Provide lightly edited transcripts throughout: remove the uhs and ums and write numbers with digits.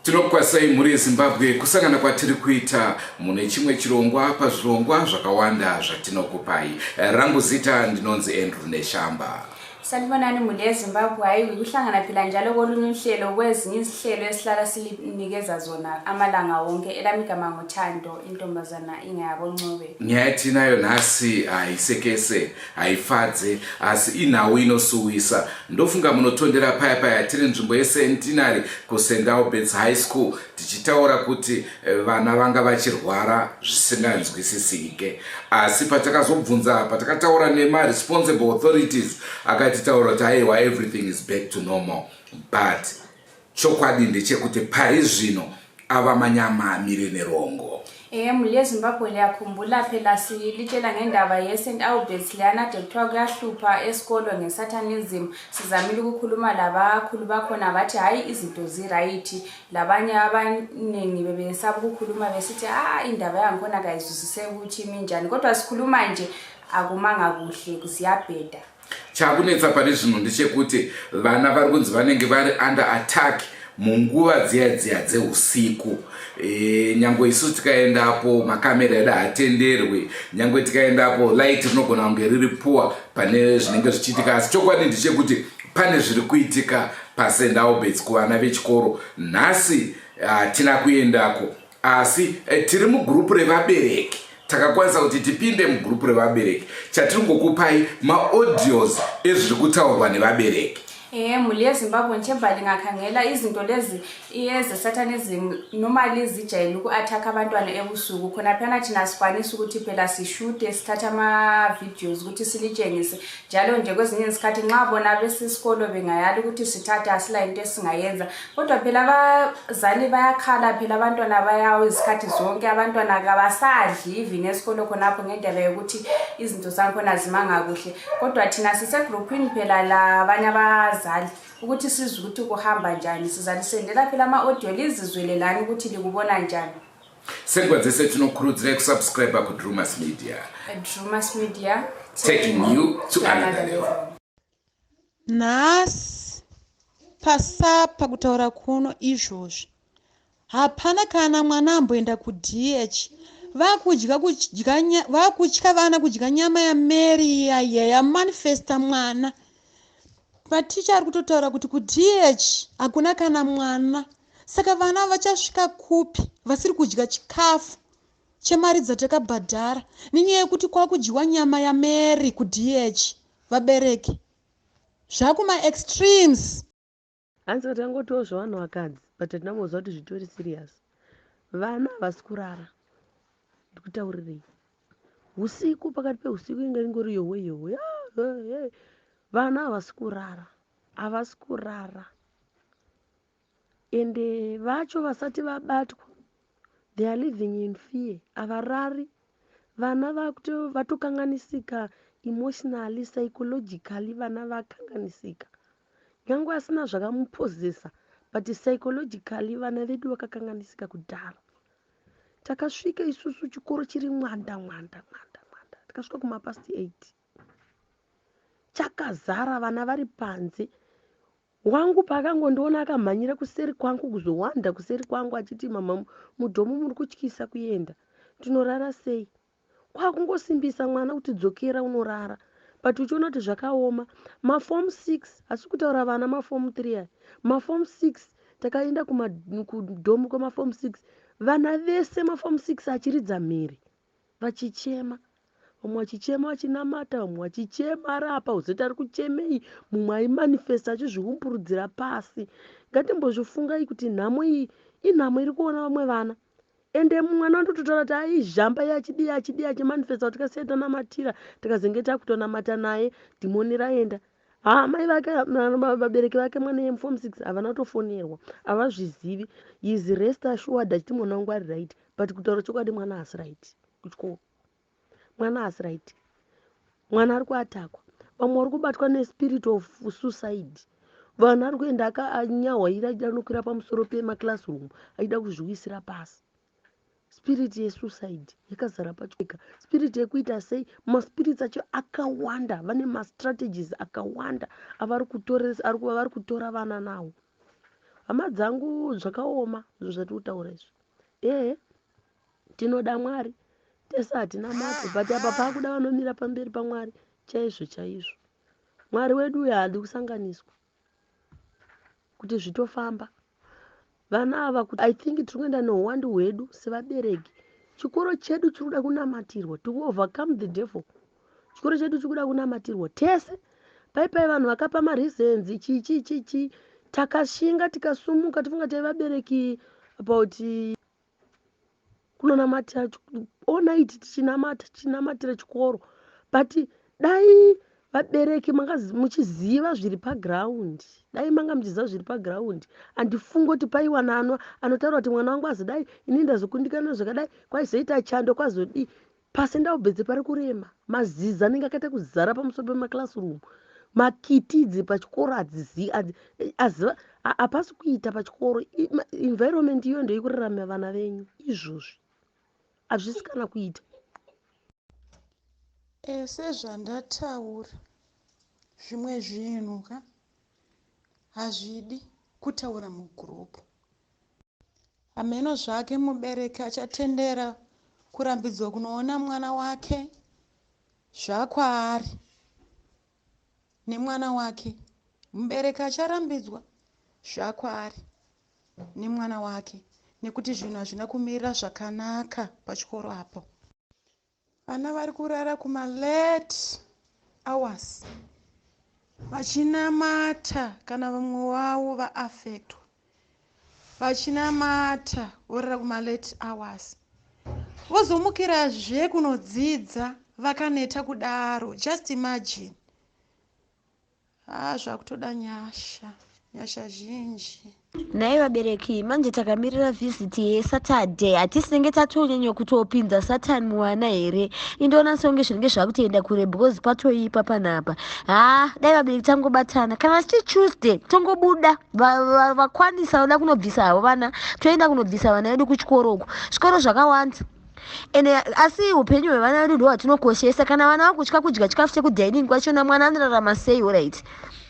Tinokwasai muri Zimbabwe kusangana kwatiri kuita mune chimwe chirongwa pazvirongwa zvakawanda zvatinokupai. Rangu zita ndinonzi Andrew Neshamba. Sanibonani muli eZimbabwe hayi ukuhlangana phela njalo kolunye uhlelo kwezinye izihlelo esihlala sinikeza zona amalanga wonke elamigama ngothando intombazana ingayabo Ncube. Nyathi nayo nasi ayisekese ayifadze asi inawo inosuwisa ndofunga munotondera paya tiri nzvimbo yecentenary kuSendau Bets High School tichitaura kuti vana vanga vachirwara zvisinganzwisisike asi patakazobvunza patakataura nema responsible authorities akatitaura kuti aiwa everything is back to normal but chokwadi ndechekuti pari zvino ava manyama amire nerongo. Muli eZimbabwe liyakhumbula phela silitshela ngendaba yeSt Albert's lana dekuthiwa kuyahlupha esikolo ngeSatanism. Sizamile ukukhuluma labakhulu bakhona bathi hayi izinto ziright, labanye abaningi bebesaba ukukhuluma besithi indaba yangikhona kayizwisise ukuthi minjani, kodwa sikhuluma nje akumanga kuhle kusiyabheda. Chakunetsa pane zvino ndechekuti vana vari kunzi vanenge vari under attack munguva dziya dzeusiku. Nyangwe isu tikaendapo makamera edu hatenderwe, nyangwe tikaendapo light rinogona kunge riri poor pane zvinenge zvichiitika, asi chokwadi ndechekuti pane zviri kuitika paSendau Bets kuvana vechikoro. Nhasi tina kuendako asi tiri mugrupu revabereki. Takakwanisa kuti tipinde mugrupu revabereki. Chatiringokupai maaudios ezviri kutaurwa nevabereki. Muli eZimbabwe nchemba lingakhangela izinto lezi ezeSatanism normally zijayele uku-attack abantwana ebusuku. Khona phela thina sikwanisa ukuthi phela sishude sithatha ama-videos ukuthi silitshengise njalo nje kwezinye izikhathi nxa bona besisikolo bengayali ukuthi sithatha asila into esingayenza, kodwa phela abazali bayakhala phela abantwana bayawo izikhathi zonke, abantwana kabasadli even esikolo khonapho ngendaba yokuthi izinto zakhona zimanga kuhle, kodwa thina sisegroupini phela labanye abazali ukuthi sizwe ukuthi kuhamba njani, sizalisendela phela ama-audio lizizwelelani ukuthi likubona njani. Senkwazise tinokurudzira kusubscribe kuDrewmas Media. Drewmas Media, taking you to another level. Nhasi pasapa kutaura kuno izvozvi hapana kana mwana amboenda kuDH vakutya vana kudya nyama yaMary yamanifesta mwana. Maticha ari kutotaura kuti kuDH hakuna kana mwana, saka vana vachasvika kupi vasiri kudya chikafu chemari dzatakabhadhara nenyaya yekuti kwakudyiwa nyama yaMary kuDH. Vabereki zvakuma extremes. Hanzi vatangotiwo zvavanhu vakadzi but tinamboziva kuti zvitori serious. Vana havasi kurara. Ndikutaurirei usiku, pakati peusiku inge ingori yowe vana havasi kurara ende vacho vasati vabatwa they are living in fear. Havarari. Vana vatokanganisika emotionally, psychologically. Vana vakanganisika nyangwe asina zvakamupozesa but psychologically vana vedu vakakanganisika kudhara. Takasvika isusu chikoro chiri mwanda takasvika kumapasti 8 chakazara vana vari panze. Wangu pakangondiona akamhanyira kuseri kwangu kuzowanda kuseri kwangu achiti mama mudhomo muri kutyisa kuenda, tinorara sei? Kwakungosimbisa mwana kuti dzokera unorara, but uchiona kuti zvakaoma. Maform 6 hasi kutaura vana maform 3 maform 6 takaenda kudhomo kwemaform 6 vana vese maform 6 achiridza mhiri vachichema, vamwe vachichema vachinamata, vamwe vachichema arapa uzoti ari kuchemei, mumwe aimanifesta achizviumburudzira pasi. Ngatimbozvifungai kuti nhamo iyi inhamo iri kuona vamwe vana ende mwana andototaura kuti aizhamba achidi achimanifesta kuti tikasiya tonamatira tikazenge takutonamata naye dhimoni raenda. Mai vake vabereki vake mwana yemuform 6 havana kutofonerwa, havazvizivi. Is rest assured achiti mwana wangu ari right, but kutaura chokwadi mwana hasi right kuchikoro. Mwana hasi right. Mwana ari kuatakwa. Vamwe vari kubatwa nespirit of suicide. Vanhu ari kuenda akanyahwaira achida nokwira pamusoro pemaclassroom achida kuzviwisira pasi. Spirit yesuicide yakazara pachika. Spirit yekuita sei? Maspirits acho akawanda, vane mastrategies akawanda avari kutora vana nawo. hama dzangu zvakaoma zvatiri kutaura izvi. Tinoda Mwari tese hatina mate, but apa paakuda vanomira pamberi paMwari chaizvo chaizvo. Mwari wedu uyu haadi kusanganiswa kuti zvitofamba. Vana ava kuti I think tiri kuenda neuwandu hwedu sevabereki. Chikoro chedu chiri kuda kunamatirwa to overcome the devil. Chikoro chedu chiri kuda kunamatirwa tese. Paipai vanhu vakapa mareasons chichi takashinga tikasumuka tifunga taivabereki about kunonamatira all night tichinamatira chikoro, but dai vabereki muchiziva zviri paground, dai manga muchiziva zviri paground, handifunga kuti paiwana anotaura kuti mwana wangu azi dai ini ndazokundikana zvakadai kwaizoita chando kwazodii. Pasi ndaubveze pari kurema, mazizi anenge akaita kuzara pamusoro pemaclassroom, makitidzi pachikoro hapasi kuita pachikoro. Environment iyo ndio ikurarama vana venyu izvozvi, hazvisi kana kuita. Sezvandataura, zvimwe zvinhu hazvidi kutaura mugurupu. Hameno zvake mubereki achatendera kurambidzwa kunoona mwana wake zvakwaari nemwana wake. Mubereki acharambidzwa zvakwaari nemwana wake, nekuti zvinhu hazvina kumirira zvakanaka pachikoro apo. Vana vari kurara kuma-late hours vachinamata, kana vamwe wavo vaafektwa vachinamata vorara kuma-late hours, vozomukirazve kunodzidza vakaneta kudaro. Just imagine. Zvakutoda nyasha zhinji. Nai vabereki, manje takamirira visit yeSaturday, hatisenge tatonyanya kutopinza Satan muwana here. Indoona songe zvinenge zvakutoenda kure because patoipa panapa. Dai vabereki tangobatana, kana tichi Tuesday tongobuda vakwanisa voda kunobvisa havo vana, toenda kunobvisa vana vedu kuchikoro uku. Zvikoro zvakawanda. Asi upenyu hwevana vedu ndo hwatinokoshesa. Kana vana vakutya kudya chikafu chekudining kwachona, mwana anorarama sei? Alright,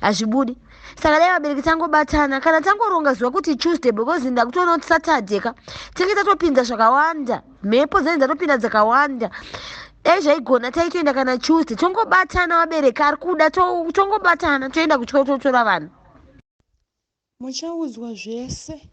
hazvibudi. Saka dai vabereki tangobatana, kana tangoronga zuva kuti Tuesday because ndakutoona kuti Saturday tinenge tatopinza zvakawanda, mhepo dzinenge dzatopinda dzakawanda. Dai zvaigona taitoenda kana Tuesday, tongobatana vabereki ari kuda tongobatana toenda kuchikoro totora vana. Muchaudzwa zvese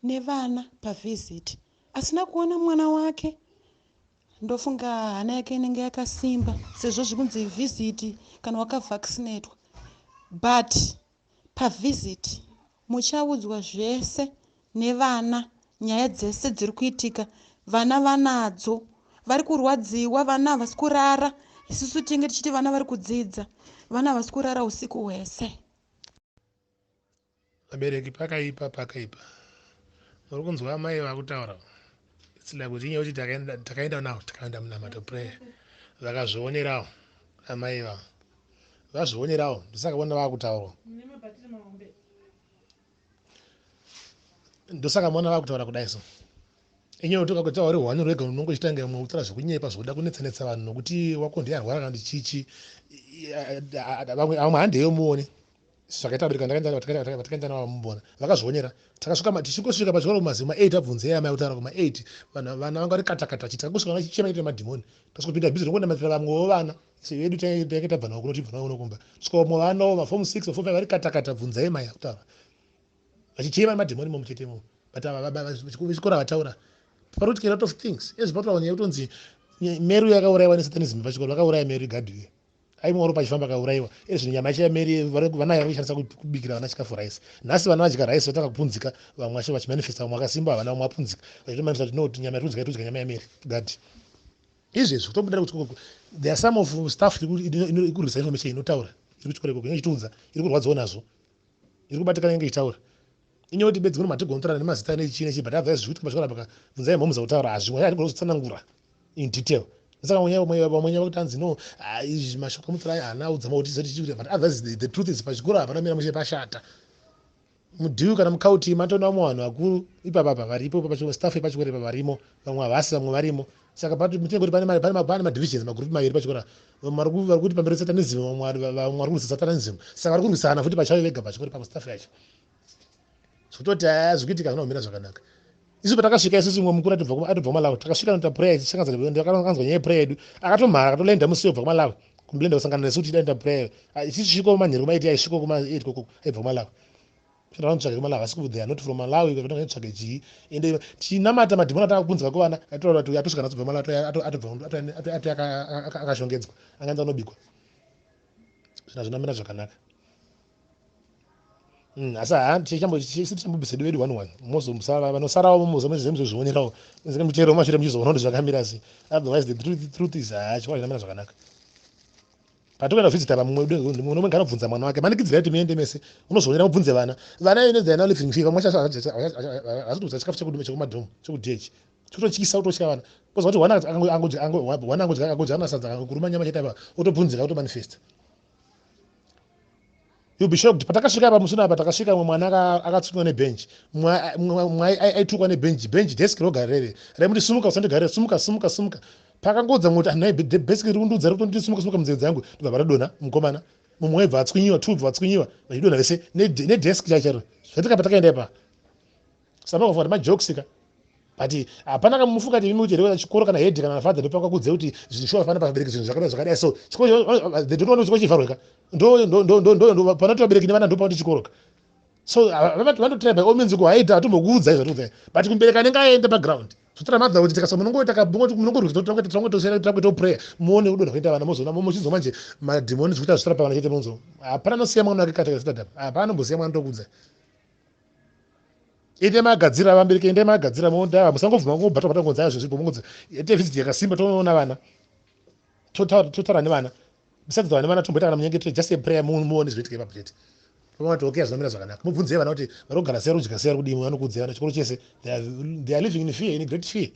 nevana pavisit. Asina kuona mwana wake, ndofunga hana yake inenge yakasimba sezvo zvikunzi visit kana wakavaccinatwa. But pavisit muchaudzwa zvese nevana, nyaya dzese dziri kuitika. Vana vanadzo, vari kurwadziwa, vana havasi kurara. Isusu tinge tichiti vana vari kudzidza, vana havasi kurara usiku hwese. Vabereki pakaipa. Muri kunzwa mai vakutaura. Sila kuti inye kuti takaenda navo, takaenda munamato prayer. Vakazvionerawo amai vavo. Vazvionerawo, ndosaka vakutaura. Ndosaka mwana vakutaura kudai so. Inye kuti kakutaura uri hwani rwega unongochitanga mukutaura zvekunyepa zvokuda kunetsanetsa vanhu nokuti wako ndiye arwara kana chichi. Vamwe handeyo muone. Zvakaita abereka takaenda navo mubona. Vakazvionera. Takasvika tichingosvika pachikoro kumazima 8 abvunze yama yekutaura kuma 8. Vana vanga vari katakata chita kusvika vachichema ite madhimoni. Tasvikopinda bhizi rokundonamatira vamwewo vana. Sedu takaita bvana kunoti bvana unokumba. Svika vana maform 6 maform 5 vari katakata bvunza yema yakutaura. Vachichema madhimoni momuchetemo. But vachikora vataura. Paroti a lot of things. Ezvipatwa nyaya kutonzi Mary yakaurayiwa neSatanism pachikoro, vakauraya Mary Gadhway. Aimwaro pachifamba akaurayiwa. Ezvi nyama yacho yaMary vana vaishandisa kubikira vana chikafu rice. Nhasi vana vadya rice vatanga kupunzika, vamwe vacho vachimanifesta, vamwe vakasimba, vana vamwe vapunzika. Vachimanifesta kuti no, nyama yatudya nyama yaMary Gadhway. Izvezvi kutobudira kuti there are some of staff iri kurwisa information inotaura. Iri kuchikora ikoko inochitunza, iri kurwadziwa nazvo. Iri kubatikana inge ichitaura. Inye kuti bedzi matigondora nemazita nechii but otherwise zvikuitika pachikora pakabvunzai mhomu dzakutaura hazvimwe hadigona kutsanangura in detail. Saka vamwe vakutanzi no, izvi mashoko mutora hana udzama kuti zoti but otherwise the truth is pachikora hapana mira mushe pashata. Mudhiyu kana mukauti matona vanhu vakuru ipapa varipo pachikora, staff pachikora varimo, vamwe havasi, vamwe varimo. Saka mutengo kuti pane madivisions magroup maviri pachikora. Vamwe vari kuti pamberi Satanism, vamwe vari kurwisa Satanism. Saka vari kurwisana futi pachavo vega pachikora pastaff yacho. zvototi zvikuitika zvinomira zvakanaka. Isu patakasvika isusu mwe mukuru atobva kuMalawi takasvika notaprayer tichisanganza ndakanzwa nyaya yeprayer yedu akatomhara akatolenda musiyo kubva kuMalawi kumblenda kusangana nesu kuti daenda prayer tichisvika kumanyero maiti aisvika kuma8 koko aibva kuMalawi tinotsvaka kuMalawi asi they are not from Malawi tinotsvaka chii ende tinamata madhimoni atakabvunza kuvana ataura kuti atusvika naso kubva Malawi ati akashongedzwa anganza anobikwa zvinhu zvinamira zvakanaka. Asi tichambobvisa divi 1 vanosarawo muzomuzvionerawo muchero mashure muchizoona kuti zvakamira sei. Otherwise the truth is chikora chinamira zvakanaka. Patikuenda kuvhizita mumwe nomwe nganobvunza mwana wake manikidzira kuti muende mese unozoonera mubvunze vana ine they are now living free vamwe hasi kudza chikafu chekumadhomu chekudhechi chototyisa utotya vana kozva kuti wana angodya nasadza kuruma nyama chaitapa otobvunzika otomanifesta. You'll be shocked. Patakasvika apa musuna apa takasvika mwana akatsukwa nebhenji mumwe aitukwa nebhenji desk rogarere raimuti sumuka usandigarira sumuka pakangodza kuti anhu desk rikundudza rikutonditi sumuka munzeve yangu ndobva paradonha mukomana mumwe waibva atswinyiwa tubva atswinyiwa vachidonha vese nedesk chaicharo zvatika patakaenda ipa samakufa majokesika but hapana kamufuka kuti imi kuchereva chikoro kana hedhi kana fadha ndopanga kudze kuti zvishuwa fana pabereki zvinhu zvakadai so chikoro they don't know chikoro chivharweka ndo panoti vabereki nevana ndo pauti chikoroka so vanotora by all means kuhaita atombokuudza izvo but kumbereka anenge aenda paground zvotoramadza kuti tikasa munongotikakuita prayer muone kudonha kuita vana mozona mochizo manje madhimoni zvikuita zvitora pavana chete monzo hapana nosiya mwana wake katakasitadhapa hapana mbosiya mwana ndokuudza ende magadzira vabereki ende magadzira monda musangobvuma ngobhata ngonza yazvo zvibomudza ete visit yakasimba toona vana totaura nevana besides vana vana tomboita kana munyengetero just a prayer muone zvoitika ipapo chete pamati okay zvinomira zvakanaka mubvunzei vana kuti varogara sei rudya sei kudii vanokuudzai vana chikoro chese they are living in fear in great fear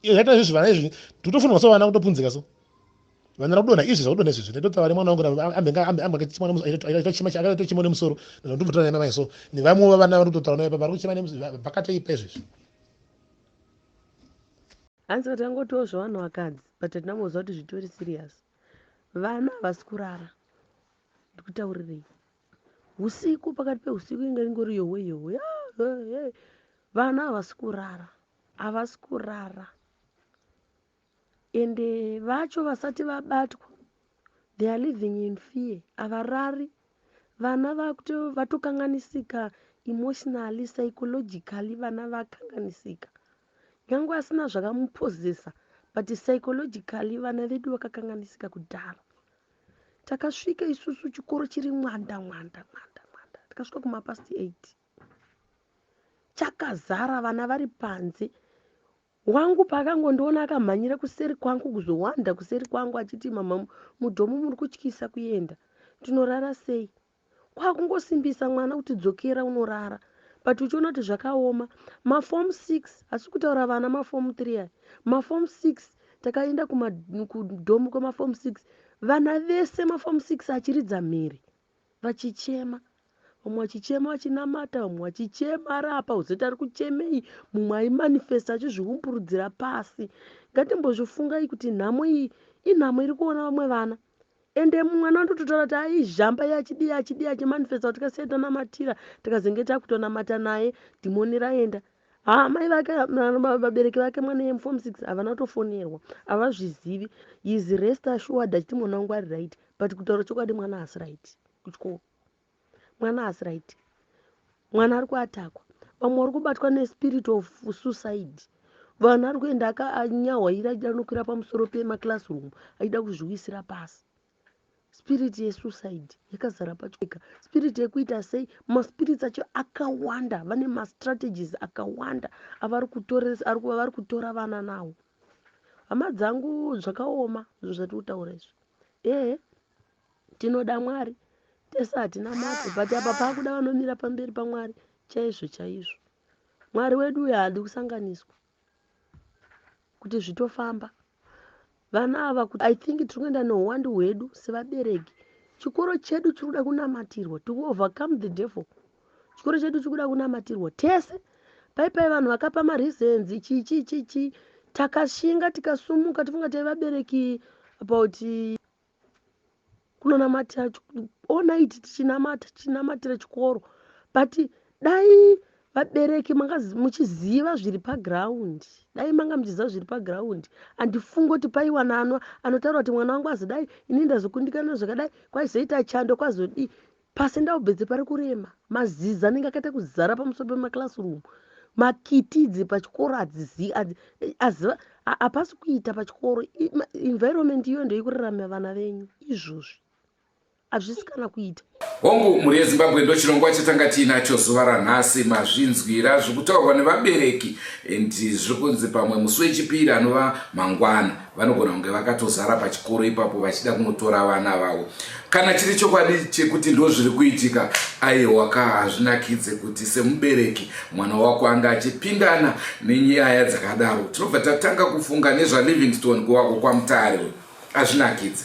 zvaita izvozvo vana izvi totofunwa so vana kutopunzika so vana rakudonha izvi zvakudonha izvozvo ndatotaura nemwana wangu akaita chimo nemusoro ndotombotana namai so nevamwe vana vanototaura naye vari kuchima pakati ipa izvozvo. hanzi kuti angotiwo zvavanhu vakadzi but tinamboziva kuti zvitori serious. Vana havasi kurara ndikutaurirei usiku pakati peusiku inge ingori yowe vana havasi kurara ende vacho vasati vabatwa they are living in fear havarari vana vatokanganisika emotionally psychologically vana vakanganisika nyange asina zvakamupozesa but psychologically vana vedu vakakanganisika kudhara. Takasvika isusu chikoro chiri mwanda takasvika kumapast 8 chakazara vana vari panze wangu paakangondiona akamhanyira kuseri kwangu kuzowanda kuseri kwangu achiti mama mudhomu muri kutyisa kuenda tinorara sei kwakungosimbisa mwana kuti dzokera unorara but uchiona kuti zvakaoma maform 6 hasi kutaura vana maform 3 aya maform 6 takaenda kudhomu kwemaform 6 vana vese maform 6 achiridza mhiri vachichema vamwe vachichema vachinamata vamwe vachichema ari apa uzoti ari kuchemei mumwe aimanifesta achizviumburudzira pasi. Ngatimbozvifungai kuti nhamo iyi inhamo iri kuona vamwe vana ende mwana ndototaura kuti aizhamba achidii achimanifesta kuti tikasiya tonamatira tikazenge takutonamata naye dhimoni raenda mai vake vabereki vake mwana yemuform 6 havana kutofonerwa havazvizivi is rest assured achiti mwana wangu ari right but kutaura chokwadi mwana haasi right kuchikoro mwana haasi right mwana ari kuatakwa vamwe vari kubatwa nespirit of suicide vanhu ari kuenda akanyahwaira achida nokwira pamusoro pemaclassroom achida kuzviwisira pasi spirit yesuicide yakazara pachika spirit yekuita sei maspirits acho akawanda vane mastrategies akawanda avari kutora vana nawo. Hama dzangu zvakaoma izvo zvati kutaura izvo tinoda Mwari tese hatina mate but apa paakuda vanomira pamberi paMwari chaizvo Mwari wedu uyo haadi kusanganiswa kuti zvitofamba vana ava kuti I think tiri kuenda neuwandu hwedu sevabereki chikoro chedu chiri kuda kunamatirwa to overcome the devil chikoro chedu chiri kuda kunamatirwa tese paipai vanhu vakapa mareasons chichi takashinga tikasumuka tifunga taivabereki about kunonamatira all night tichinamatira chikoro but dai vabereki muchiziva zviri paground, dai manga muchiziva zviri paground, handifungi kuti paiwana anotaura kuti mwana wangu azi dai ini ndazokundikana zvakadai kwaizoita chando kwazodii. Pasi ndaubvedze pari kurema, mazizi anenge akaita kuzara pamusoro pemakilasirumu, makitidzi pachikoro hapasi kuita pachikoro. Environment iyo ndio ikurarama vana venyu izvozvi, hazvisi kana kuita. Hongu muri yeZimbabwe ndo chirongwa chatanga tiinacho zuva ranhasi. Mazvinzwira zvekutaurwa nevabereki zvikunzi pamwe musi wechipiri anova mangwana vanogona kunge vakatozara pachikoro ipapo vachida kunotora vana vavo. Kana chiri chokwadi chekuti ndo zviri kuitika, aiwa hazvinakidze kuti semubereki mwana wako anga achipindana nenyaya dzakadaro. Tinobva tatanga kufunga nezvaLivingstone kuwako kwaMutare. Hazvinakidze.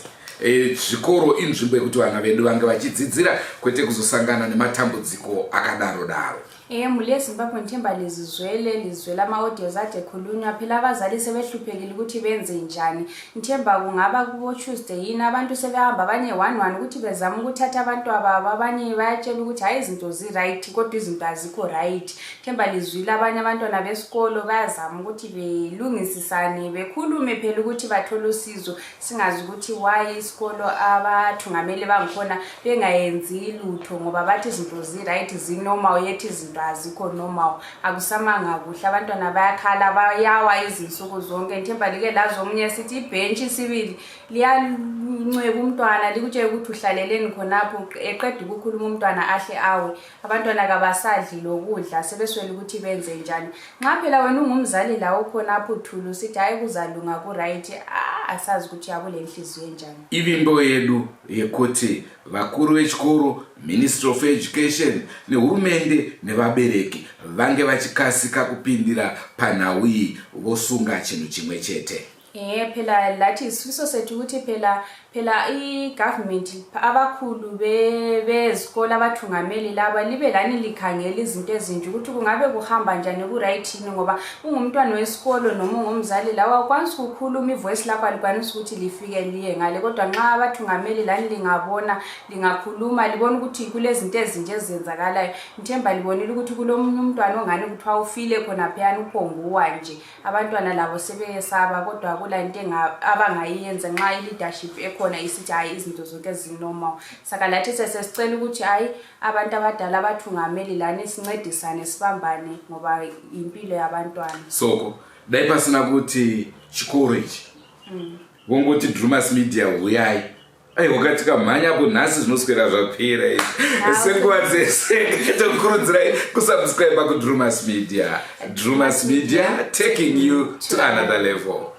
Zvikoro inzvimbo yekuti vana vedu vange vachidzidzira kwete kuzosangana nematambudziko akadaro daro. Muli yeZimbabwe nithemba lizwela ama-audios ade khulunywa, phela abazali sebehluphekile ukuthi benze njani. Nithemba kungaba kubo Tuesday yini abantu sebehamba abanye 1-1 ukuthi bezama ukuthatha abantu ababo, abanye bayatshela ukuthi hayi izinto zi-right kodwa izinto azikho right. Nithemba lizwile abanye abantwana besikolo bayazama ukuthi belungisisane, bekhulume phela ukuthi bathole usizo, singazi ukuthi why isikolo abathungameli bangikhona bengayenzi lutho ngoba bathi izinto zi-right zi-normal yethi izinto azikho normal. Akusamanga kuhle, abantwana bayakhala bayawa izinsuku zonke. Nithemba like lazo omunye sithi ibhenchi sibili liyancweka umntwana likutshela ukuthi uhlaleleni khonapho, eqeda ukukhuluma umntwana ahle awe. Abantwana kabasadli lokudla sebeswele ukuthi benze njani. Nxa phela wena ungumzali lawo khonapho uthulu sithi hayi kuzalunga ku-right, asazi ukuthi yakule nhliziyo enjani. Ivimbo yedu yekuti vakuru vechikoro, Ministry of Education nehurumende nevabereki vange vachikasika kupindira panhau iyi vosunga chinhu chimwe chete. Phela lathi isifiso sethu ukuthi phela i-government abakhulu bezikole abathungameli laba libe lani likhangela izinto ezinje ukuthi kungabe kuhamba njani ku-right yini, ngoba ungumntwana wesikolo noma ungumzali lawa ukwanisa ukukhuluma ivoice lakho alikwanisa ukuthi lifike liye ngale, kodwa nxa abathungameli lani lingabona lingakhuluma libona ukuthi kulezinto ezinje ezenzakalayo. Nithemba libonile ukuthi kulomunye umntwana ongane kuthiwa ufile khona pheyana uphonguwa nje. Abantwana labo sebeyesaba kodwa akula into abangayenza nxa i-leadership ekhona isithi hayi izinto zonke ezinormal. Saka lathi sesicela ukuthi hayi abantu abadala abathungameli lani sincedisane sibambane ngoba impilo yabantwana. Soko dai pasina kuti chikoro ichi vongokuti Drewmas Media uyai wakati kamhanya apo nhasi zvinoswera zvapera izvi. Senguva dzese tokukurudzirai kusubscribe kuDrewmas Media. Drewmas Media, taking you to another level.